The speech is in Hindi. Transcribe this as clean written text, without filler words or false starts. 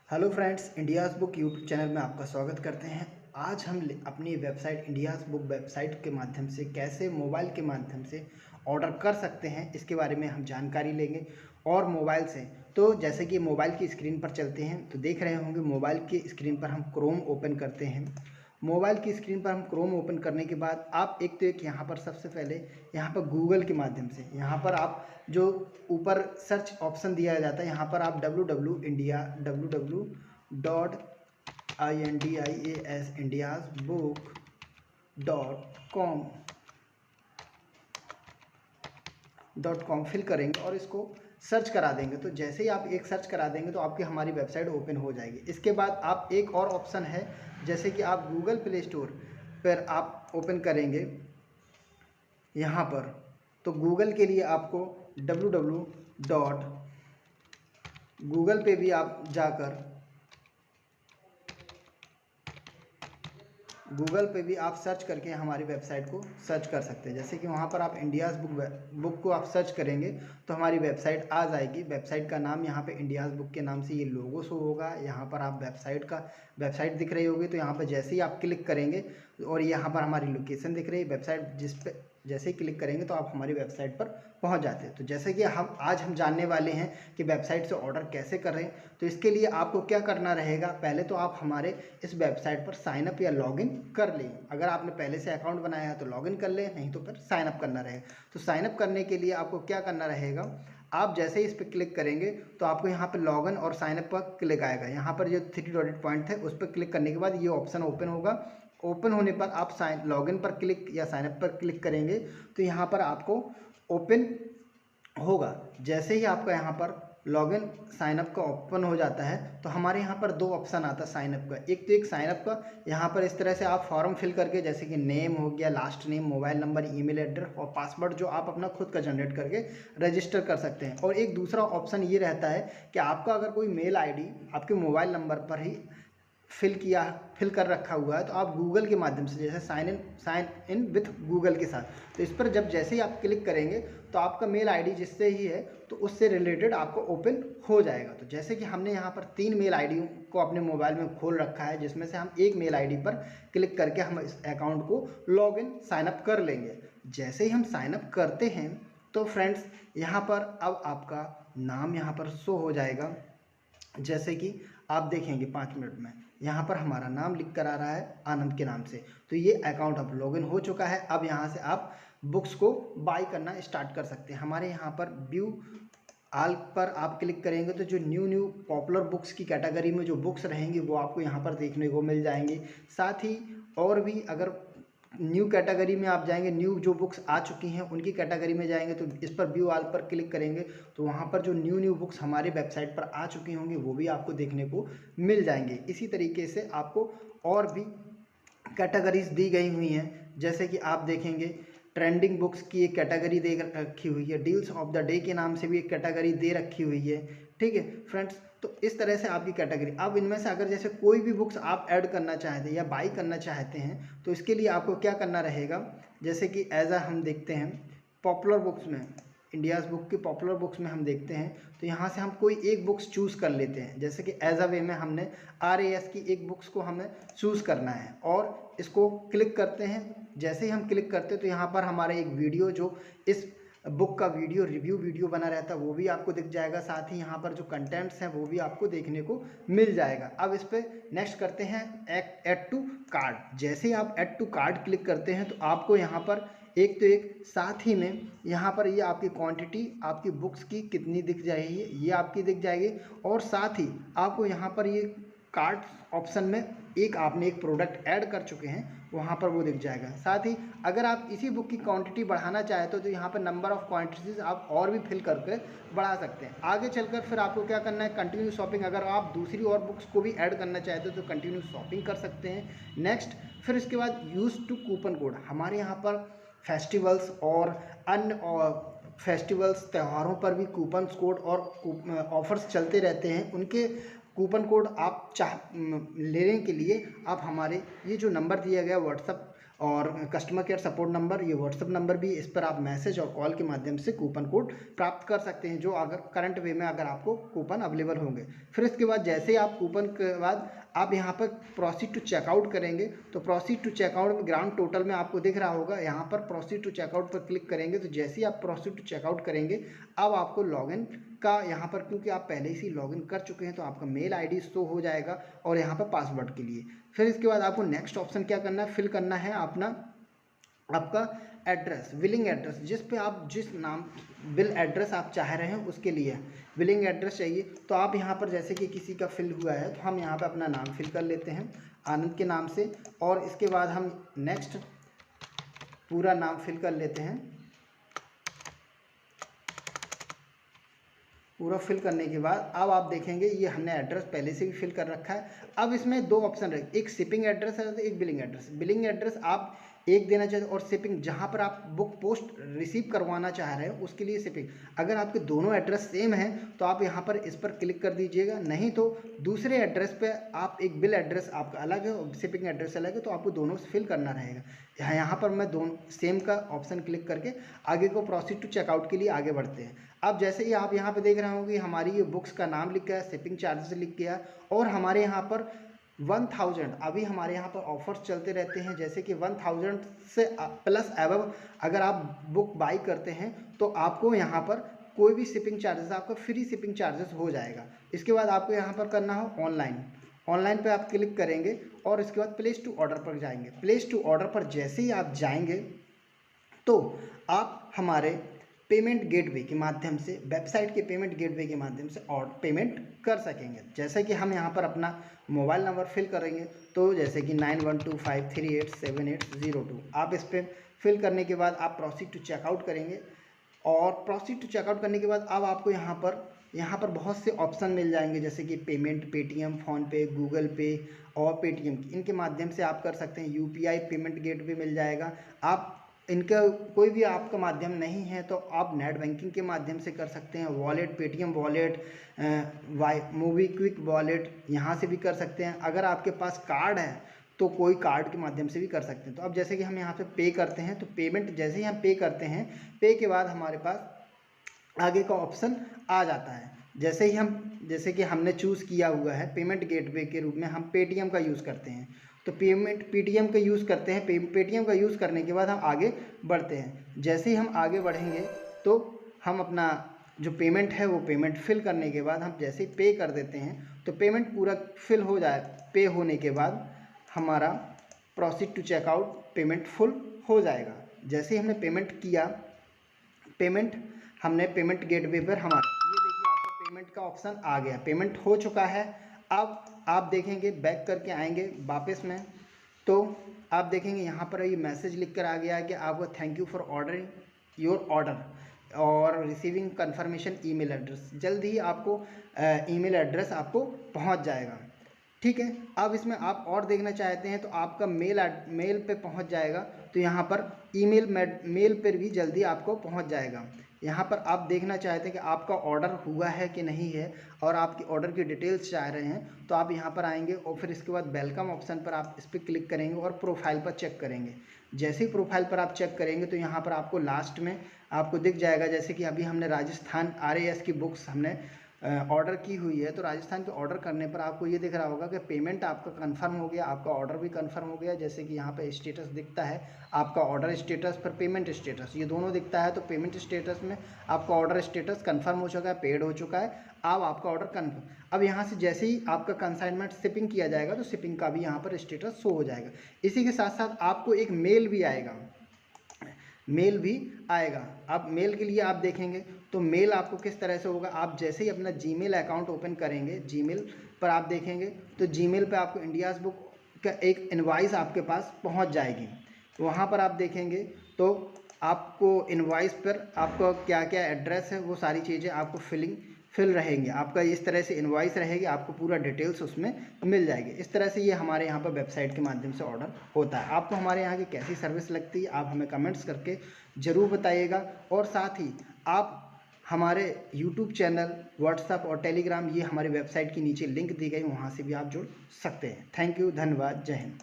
Hello friends, India's book YouTube channel में आपका स्वागत करते हैं। आज हम अपनी वेबसाइट इंडियाज़ बुक वेबसाइट के माध्यम से कैसे मोबाइल के माध्यम से ऑर्डर कर सकते हैं, इसके बारे में हम जानकारी लेंगे। और मोबाइल से तो जैसे कि मोबाइल की स्क्रीन पर चलते हैं तो देख रहे होंगे, मोबाइल की स्क्रीन पर हम क्रोम ओपन करते हैं। मोबाइल की स्क्रीन पर हम क्रोम ओपन करने के बाद आप एक यहाँ पर सबसे पहले यहाँ पर गूगल के माध्यम से यहाँ पर आप जो ऊपर सर्च ऑप्शन दिया जाता है, यहाँ पर आप www.indiasbook.com फिल करेंगे और इसको सर्च करा देंगे। तो जैसे ही आप एक सर्च करा देंगे तो आपकी हमारी वेबसाइट ओपन हो जाएगी। इसके बाद आप एक और ऑप्शन है, जैसे कि आप गूगल प्ले स्टोर पर आप ओपन करेंगे यहाँ पर, तो गूगल के लिए आपको गूगल पे भी आप जाकर गूगल पे भी आप सर्च करके हमारी वेबसाइट को सर्च कर सकते हैं। जैसे कि वहाँ पर आप इंडियाज़ बुक को आप सर्च करेंगे तो हमारी वेबसाइट आ जाएगी। वेबसाइट का नाम यहाँ पे इंडियाज़ बुक के नाम से ये लोगो शो होगा। यहाँ पर आप वेबसाइट दिख रही होगी, तो यहाँ पर जैसे ही आप क्लिक करेंगे और यहाँ पर हमारी लोकेशन दिख रही है वेबसाइट, जिस पे जैसे ही क्लिक करेंगे तो आप हमारी वेबसाइट पर पहुंच जाते हैं। तो जैसे कि आज हम जानने वाले हैं कि वेबसाइट से ऑर्डर कैसे करें। तो इसके लिए आपको क्या करना रहेगा, पहले तो आप हमारे इस वेबसाइट पर साइन अप या लॉगिन कर लें। अगर आपने पहले से अकाउंट बनाया है तो लॉगिन कर लें, नहीं तो फिर साइन अप करना रहेगा। तो साइन अप करने के लिए आपको क्या करना रहेगा, आप जैसे ही इस पर क्लिक करेंगे तो आपको यहाँ पर लॉगिन और साइन अप पर क्लिक आएगा। यहाँ पर जो 3 डॉटेड पॉइंट है उस पर क्लिक करने के बाद ये ऑप्शन ओपन होगा। ओपन होने पर आप लॉगिन पर क्लिक या साइन अप पर क्लिक करेंगे तो यहाँ पर आपको ओपन होगा। जैसे ही आपका यहाँ पर लॉगिन साइन अप का ओपन हो जाता है तो हमारे यहाँ पर 2 ऑप्शन आता है साइन अप का। एक साइन अप का, यहाँ पर इस तरह से आप फॉर्म फिल करके, जैसे कि नेम हो गया, last name, mobile number, email address और पासवर्ड, जो आप अपना खुद का जनरेट करके रजिस्टर कर सकते हैं। और एक दूसरा ऑप्शन ये रहता है कि आपका अगर कोई मेल आईडी आपके मोबाइल नंबर पर ही फिल कर रखा हुआ है तो आप गूगल के माध्यम से, जैसे साइन इन विथ गूगल के साथ, तो इस पर जैसे ही आप क्लिक करेंगे तो आपका मेल आईडी जिससे ही है तो उससे रिलेटेड आपको ओपन हो जाएगा। तो जैसे कि हमने यहाँ पर 3 मेल आईडी को अपने मोबाइल में खोल रखा है, जिसमें से हम एक मेल आईडी पर क्लिक करके हम इस अकाउंट को लॉगिन साइन अप कर लेंगे। जैसे ही हम साइन अप करते हैं तो फ्रेंड्स यहाँ पर अब आपका नाम यहाँ पर शो हो जाएगा। जैसे कि आप देखेंगे 5 मिनट में यहाँ पर हमारा नाम लिख कर आ रहा है आनंद के नाम से। तो ये अकाउंट अब लॉगिन हो चुका है। अब यहाँ से आप बुक्स को बाय करना स्टार्ट कर सकते हैं। हमारे यहाँ पर व्यू आल पर आप क्लिक करेंगे तो जो न्यू पॉपुलर बुक्स की कैटेगरी में जो बुक्स रहेंगी वो आपको यहाँ पर देखने को मिल जाएंगी। साथ ही और भी अगर न्यू कैटेगरी में आप जाएंगे, न्यू जो बुक्स आ चुकी हैं उनकी कैटेगरी में जाएंगे तो इस पर व्यू ऑल पर क्लिक करेंगे तो वहाँ पर जो न्यू बुक्स हमारी वेबसाइट पर आ चुकी होंगी वो भी आपको देखने को मिल जाएंगे। इसी तरीके से आपको और भी कैटेगरीज दी गई हुई हैं, जैसे कि आप देखेंगे ट्रेंडिंग बुक्स की एक कैटेगरी दे रखी हुई है, डील्स ऑफ द डे के नाम से भी एक कैटेगरी दे रखी हुई है। ठीक है फ्रेंड्स, तो इस तरह से आपकी कैटेगरी, अब इनमें से अगर जैसे कोई भी बुक्स आप ऐड करना चाहते हैं या बाई करना चाहते हैं तो इसके लिए आपको क्या करना रहेगा, जैसे कि एज हम देखते हैं पॉपुलर बुक्स में, इंडियाज़ बुक की पॉपुलर बुक्स में हम देखते हैं तो यहाँ से हम कोई एक बुक्स चूज़ कर लेते हैं। जैसे कि एज अ वे में हमने RAS की एक बुक्स को हमें चूज़ करना है और इसको क्लिक करते हैं। जैसे ही हम क्लिक करते हैं तो यहाँ पर हमारा एक वीडियो, जो इस बुक का रिव्यू वीडियो बना रहता है वो भी आपको दिख जाएगा। साथ ही यहाँ पर जो कंटेंट्स हैं वो भी आपको देखने को मिल जाएगा। अब इस पर नेक्स्ट करते हैं ऐड टू कार्ट। जैसे ही आप ऐड टू कार्ट क्लिक करते हैं तो आपको यहाँ पर एक साथ ही में यहाँ पर ये आपकी क्वांटिटी आपकी बुक्स की कितनी दिख जाएगी, ये आपकी दिख जाएगी। और साथ ही आपको यहाँ पर ये कार्ट ऑप्शन में आपने एक प्रोडक्ट ऐड कर चुके हैं वहाँ पर वो दिख जाएगा। साथ ही अगर आप इसी बुक की क्वांटिटी बढ़ाना चाहते हो तो यहाँ पर नंबर ऑफ़ क्वांटिटीज़ आप और भी फिल करके बढ़ा सकते हैं। आगे चलकर फिर आपको क्या करना है, कंटिन्यू शॉपिंग। अगर आप दूसरी और बुक्स को भी ऐड करना चाहते हो तो कंटिन्यू शॉपिंग कर सकते हैं। नेक्स्ट, फिर इसके बाद यूज़ टू कूपन कोड। हमारे यहाँ पर फेस्टिवल्स और अन्य फेस्टिवल्स त्योहारों पर भी कूपन्स कोड और ऑफ़र्स चलते रहते हैं। उनके कूपन कोड आप लेने के लिए आप हमारे ये जो नंबर दिया गया व्हाट्सअप और कस्टमर केयर सपोर्ट नंबर, ये व्हाट्सअप नंबर भी, इस पर आप मैसेज और कॉल के माध्यम से कूपन कोड प्राप्त कर सकते हैं, जो अगर करंट वे में अगर आपको कूपन अवेलेबल होंगे। फिर इसके बाद जैसे ही आप कूपन के बाद आप यहाँ पर प्रोसीड टू चेकआउट करेंगे, तो प्रोसीड टू चेकआउट में ग्रांड टोटल में आपको दिख रहा होगा, यहाँ पर प्रोसीड टू चेकआउट पर क्लिक करेंगे। तो जैसे ही आप प्रोसीड टू चेकआउट करेंगे, अब आपको लॉगिन का यहाँ पर, क्योंकि आप पहले ही लॉगिन कर चुके हैं, तो आपका मेल आईडी शो हो जाएगा और यहाँ पर पासवर्ड के लिए। फिर इसके बाद आपको नेक्स्ट ऑप्शन क्या करना है, फिल करना है आपका एड्रेस, बिलिंग एड्रेस, जिस पे आप जिस नाम बिल एड्रेस आप चाह रहे हैं उसके लिए बिलिंग एड्रेस चाहिए। तो आप यहाँ पर जैसे कि किसी का फिल हुआ है, तो हम यहाँ पे अपना नाम फिल कर लेते हैं आनंद के नाम से, और इसके बाद हम नेक्स्ट पूरा नाम फिल कर लेते हैं। पूरा फिल करने के बाद अब आप देखेंगे ये हमने एड्रेस पहले से भी फिल कर रखा है। अब इसमें दो ऑप्शन रहे, एक शिपिंग एड्रेस है, एक बिलिंग एड्रेस। बिलिंग एड्रेस आप एक देना चाहिए, और शिपिंग जहाँ पर आप बुक पोस्ट रिसीव करवाना चाह रहे हैं उसके लिए शिपिंग। अगर आपके दोनों एड्रेस सेम हैं तो आप यहाँ पर इस पर क्लिक कर दीजिएगा, नहीं तो दूसरे एड्रेस पे आप एक बिल एड्रेस आपका अलग है और शिपिंग एड्रेस अलग है, तो आपको दोनों फिल करना रहेगा। यहाँ पर मैं दोनों सेम का ऑप्शन क्लिक करके आगे को प्रोसीड टू चेकआउट के लिए आगे बढ़ते हैं। अब जैसे ही आप यहाँ पे देख रहे होंगे हमारी ये बुक्स का नाम लिख गया, शिपिंग चार्जेस लिख गया, और हमारे यहाँ पर 1000 अभी हमारे यहाँ पर ऑफर्स चलते रहते हैं, जैसे कि 1000 से प्लस एबव अगर आप बुक बाई करते हैं तो आपको यहाँ पर कोई भी शिपिंग चार्जेस, आपका फ्री शिपिंग चार्जेस हो जाएगा। इसके बाद आपको यहाँ पर करना हो ऑनलाइन पे आप क्लिक करेंगे और इसके बाद प्लेस टू ऑर्डर पर जाएंगे। प्लेस टू ऑर्डर पर जैसे ही आप जाएंगे तो आप हमारे पेमेंट गेटवे के माध्यम से, वेबसाइट के पेमेंट गेटवे के माध्यम से और पेमेंट कर सकेंगे। जैसे कि हम यहाँ पर अपना मोबाइल नंबर फिल करेंगे, तो जैसे कि 9125387802 आप इस पर फिल करने के बाद आप प्रोसीड टू चेकआउट करेंगे, और प्रोसीड टू चेकआउट करने के बाद अब आपको यहाँ पर बहुत से ऑप्शन मिल जाएंगे, जैसे कि पेमेंट पेटीएम, फ़ोनपे, गूगल पे और पेटीएम, इनके माध्यम से आप कर सकते हैं। यूपीआई पेमेंट गेटवे मिल जाएगा। आप इनका कोई भी आपका माध्यम नहीं है तो आप नेट बैंकिंग के माध्यम से कर सकते हैं। Wallet, Paytm wallet, MobiKwik wallet, यहाँ से भी कर सकते हैं। अगर आपके पास कार्ड है तो कोई कार्ड के माध्यम से भी कर सकते हैं। तो अब जैसे कि हम यहाँ पे पे करते हैं, तो पेमेंट जैसे ही हम पे करते हैं, पे के बाद हमारे पास आगे का ऑप्शन आ जाता है। जैसे कि हमने चूज़ किया हुआ है पेमेंट गेटवे के रूप में हम पेटीएम का यूज़ करते हैं, तो पेटीएम का यूज़ करते हैं। पेटीएम का यूज़ करने के बाद हम आगे बढ़ते हैं। जैसे ही हम आगे बढ़ेंगे तो हम अपना जो पेमेंट है वो पेमेंट फिल करने के बाद हम जैसे ही पे कर देते हैं, तो पेमेंट पूरा फिल हो जाए। पे होने के बाद हमारा proceed to checkout payment full हो जाएगा। जैसे ही हमने पेमेंट किया, हमने पेमेंट गेटवे पर हमारा ये देखिए आपका पेमेंट का ऑप्शन आ गया, पेमेंट हो चुका है। अब आप देखेंगे बैक करके आएंगे वापस में, तो आप देखेंगे यहाँ पर ये मैसेज लिख कर आ गया है कि आपको thank you for ordering your order और रिसीविंग कंफर्मेशन ईमेल एड्रेस। जल्द ही आपको ईमेल एड्रेस आपको पहुँच जाएगा। ठीक है, अब इसमें आप और देखना चाहते हैं तो आपका मेल पे पहुंच जाएगा, तो यहाँ पर मेल पर भी जल्दी आपको पहुंच जाएगा। यहाँ पर आप देखना चाहते हैं कि आपका ऑर्डर हुआ है कि नहीं है और आपकी ऑर्डर की डिटेल्स चाह रहे हैं, तो आप यहाँ पर आएंगे और फिर इसके बाद वेलकम ऑप्शन पर आप इस पर क्लिक करेंगे और प्रोफाइल पर चेक करेंगे। जैसे ही प्रोफाइल पर आप चेक करेंगे तो यहाँ पर आपको लास्ट में आपको दिख जाएगा, जैसे कि अभी हमने राजस्थान RAS की बुक्स हमने ऑर्डर की हुई है, तो राजस्थान के ऑर्डर करने पर आपको ये दिख रहा होगा कि पेमेंट आपका कंफर्म हो गया, आपका ऑर्डर भी कंफर्म हो गया। जैसे कि यहाँ पे स्टेटस दिखता है, आपका ऑर्डर स्टेटस पर पेमेंट स्टेटस, ये दोनों दिखता है। तो पेमेंट स्टेटस में आपका ऑर्डर स्टेटस कंफर्म हो चुका है, पेड हो चुका है। अब आपका ऑर्डर कंफर्म, अब यहाँ से जैसे ही आपका कंसाइनमेंट शिपिंग किया जाएगा तो शिपिंग का भी यहाँ पर स्टेटस शो हो जाएगा। इसी के साथ साथ आपको एक मेल भी आएगा, अब मेल के लिए आप देखेंगे तो मेल आपको किस तरह से होगा। आप जैसे ही अपना जीमेल अकाउंट ओपन करेंगे, जीमेल पर आप देखेंगे तो जीमेल पे आपको इंडियाज़ बुक का एक इनवॉइस आपके पास पहुंच जाएगी। वहां पर आप देखेंगे तो आपको इनवॉइस पर आपका क्या क्या एड्रेस है वो सारी चीज़ें आपको फिल रहेंगे। आपका इस तरह से इनवॉइस रहेगी, आपको पूरा डिटेल्स उसमें मिल जाएगी। इस तरह से ये हमारे यहाँ पर वेबसाइट के माध्यम से ऑर्डर होता है। आपको हमारे यहाँ की कैसी सर्विस लगती है आप हमें कमेंट्स करके ज़रूर बताइएगा, और साथ ही आप हमारे YouTube चैनल, व्हाट्सएप और टेलीग्राम, ये हमारी वेबसाइट की नीचे लिंक दी गई, वहाँ से भी आप जुड़ सकते हैं। थैंक यू, धन्यवाद, जय हिंद।